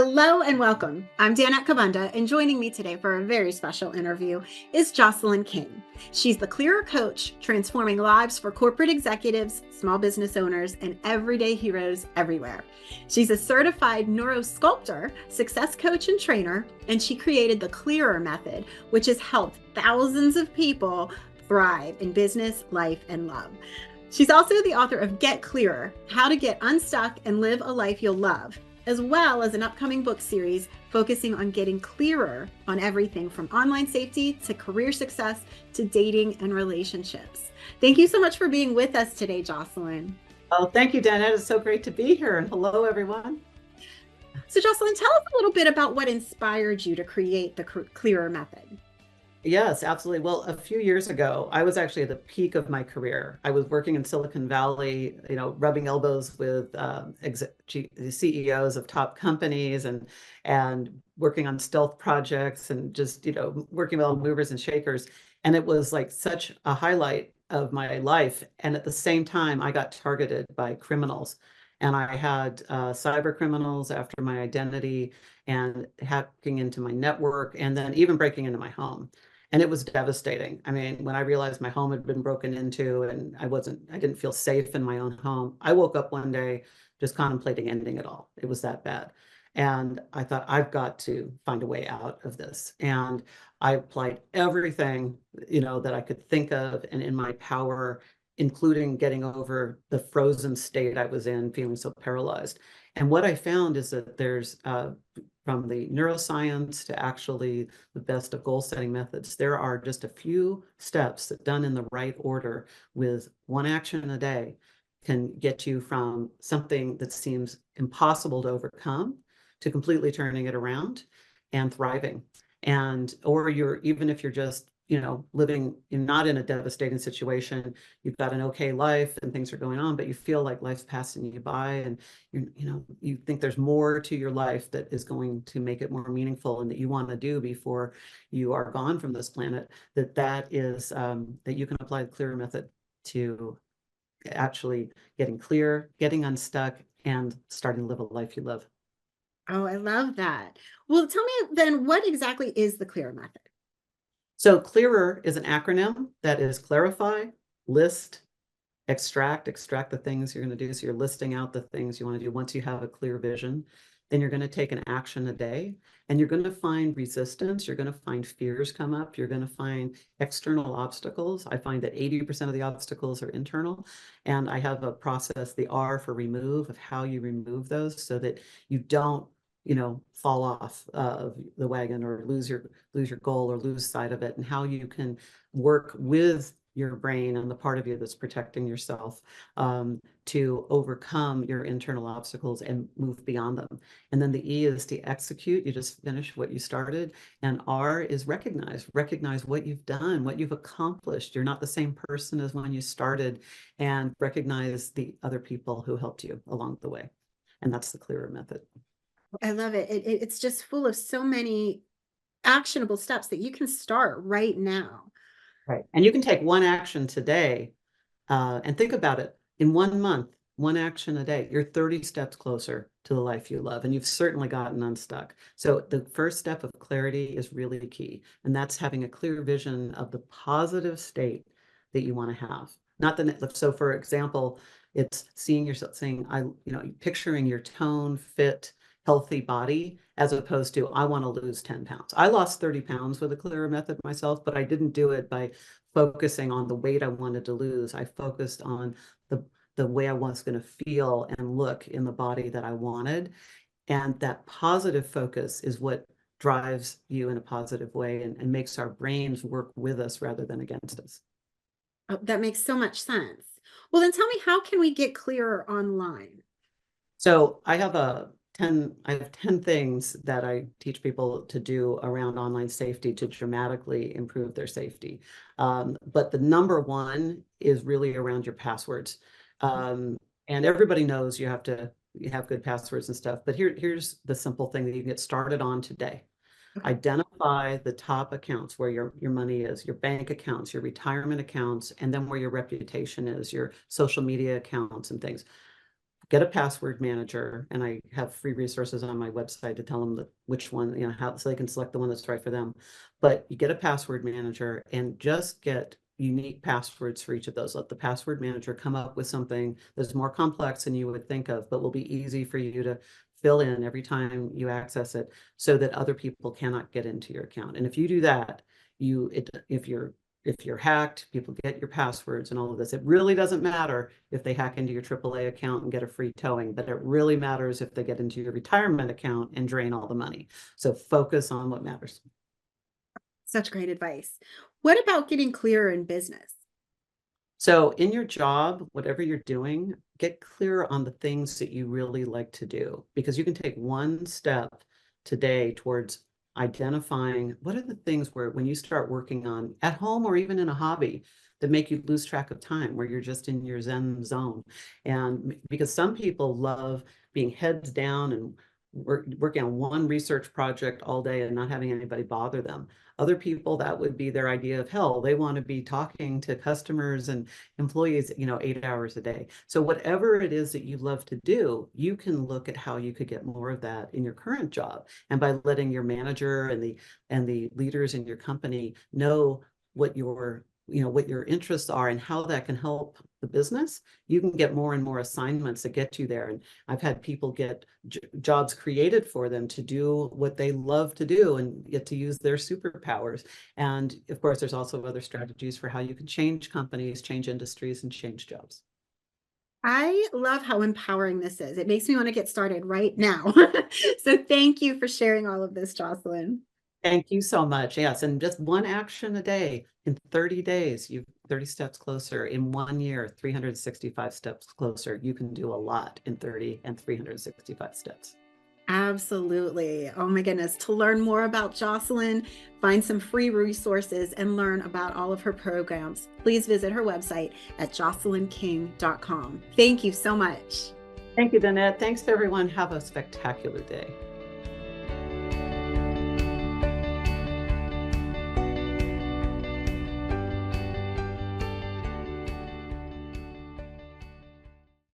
Hello and welcome. I'm Danette Kubanda, and joining me today for a very special interview is Jocelyn King. She's the Clearer Coach, transforming lives for corporate executives, small business owners, and everyday heroes everywhere. She's a certified neurosculptor, success coach, and trainer, and she created the Clearer Method, which has helped thousands of people thrive in business, life, and love. She's also the author of Get Clearer: How to Get Unstuck and Live a Life You'll Love, as well as an upcoming book series focusing on getting clearer on everything from online safety to career success to dating and relationships. Thank you so much for being with us today, Jocelyn. Oh, thank you, Danette. It's so great to be here. And hello, everyone. So, Jocelyn, tell us a little bit about what inspired you to create the Clearer Method. Yes, absolutely. Well, a few years ago, I was actually at the peak of my career. I was working in Silicon Valley, rubbing elbows with CEOs of top companies and working on stealth projects and just, working with all movers and shakers. And it was like such a highlight of my life. And at the same time, I got targeted by criminals. And I had cyber criminals after my identity and hacking into my network and then even breaking into my home. And it was devastating. I mean, when I realized my home had been broken into and I didn't feel safe in my own home, I woke up one day just contemplating ending it all. It was that bad. And I thought, I've got to find a way out of this. And I applied everything, that I could think of and in my power, including getting over the frozen state I was in, feeling so paralyzed. And what I found is that there's from the neuroscience to actually the best of goal setting methods, there are just a few steps that done in the right order with one action a day can get you from something that seems impossible to overcome to completely turning it around and thriving. And, or even if you're just, living not in a devastating situation, you've got an okay life and things are going on, but you feel like life's passing you by and you think there's more to your life that is going to make it more meaningful and that you want to do before you are gone from this planet, that is that you can apply the Clearer Method to actually getting clear, getting unstuck, and starting to live a life you love. Oh, I love that. Well, tell me then, what exactly is the Clearer Method? So Clearer is an acronym that is clarify, list, extract the things you're going to do. So you're listing out the things you want to do. Once you have a clear vision, then you're going to take an action a day and you're going to find resistance. You're going to find fears come up. You're going to find external obstacles. I find that 80% of the obstacles are internal. And I have a process, the R for remove, of how you remove those so that you don't fall off of the wagon or lose your goal or lose sight of it, and how you can work with your brain and the part of you that's protecting yourself to overcome your internal obstacles and move beyond them. And then the E is to execute. You just finish what you started. And R is recognize what you've done, what you've accomplished. You're not the same person as when you started, and recognize the other people who helped you along the way. And that's the Clearer Method. I love it. It's just full of so many actionable steps that you can start right now. Right. And you can take one action today and think about it. In 1 month, one action a day, you're 30 steps closer to the life you love. And you've certainly gotten unstuck. So the first step of clarity is really key. And that's having a clear vision of the positive state that you want to have. Not the, so for example, it's seeing yourself saying, picturing your tone, fit, healthy body, as opposed to, I want to lose 10 pounds. I lost 30 pounds with a Clearer Method myself, but I didn't do it by focusing on the weight I wanted to lose. I focused on the way I was going to feel and look in the body that I wanted. And that positive focus is what drives you in a positive way and makes our brains work with us rather than against us. Oh, that makes so much sense. Well, then tell me, how can we get clearer online? So I have 10 things that I teach people to do around online safety to dramatically improve their safety. But the number one is really around your passwords. And everybody knows you have good passwords and stuff, but here's the simple thing that you can get started on today. Okay. Identify the top accounts where your money is, your bank accounts, your retirement accounts, and then where your reputation is, your social media accounts and things. get a password manager, and I have free resources on my website to tell them which one, how, so they can select the one that's right for them. But you get a password manager and just get unique passwords for each of those. Let the password manager come up with something that's more complex than you would think of, but will be easy for you to fill in every time you access it so that other people cannot get into your account. And if you do that, if you're hacked, people get your passwords and all of this. It really doesn't matter if they hack into your AAA account and get a free towing, but it really matters if they get into your retirement account and drain all the money. So focus on what matters. Such great advice. What about getting clearer in business? So in your job, whatever you're doing, get clear on the things that you really like to do, because you can take one step today towards identifying what are the things where when you start working on at home or even in a hobby that make you lose track of time, where you're just in your Zen zone. And because some people love being heads down and working on one research project all day and not having anybody bother them. Other people, that would be their idea of hell. They want to be talking to customers and employees, 8 hours a day. So whatever it is that you love to do, you can look at how you could get more of that in your current job. And by letting your manager and the leaders in your company know what your interests are and how that can help the business, you can get more and more assignments that get you there. And I've had people get jobs created for them to do what they love to do and get to use their superpowers. And of course, there's also other strategies for how you can change companies, change industries, and change jobs. I love how empowering this is. It makes me want to get started right now. So thank you for sharing all of this, Jocelyn. Thank you so much. Yes, and just one action a day in 30 days, you've 30 steps closer. In 1 year, 365 steps closer. You can do a lot in 30 and 365 steps. Absolutely. Oh my goodness. To learn more about Jocelyn, find some free resources, and learn about all of her programs, please visit her website at jocelynking.com. Thank you so much. Thank you, Danette. Thanks, everyone. Have a spectacular day.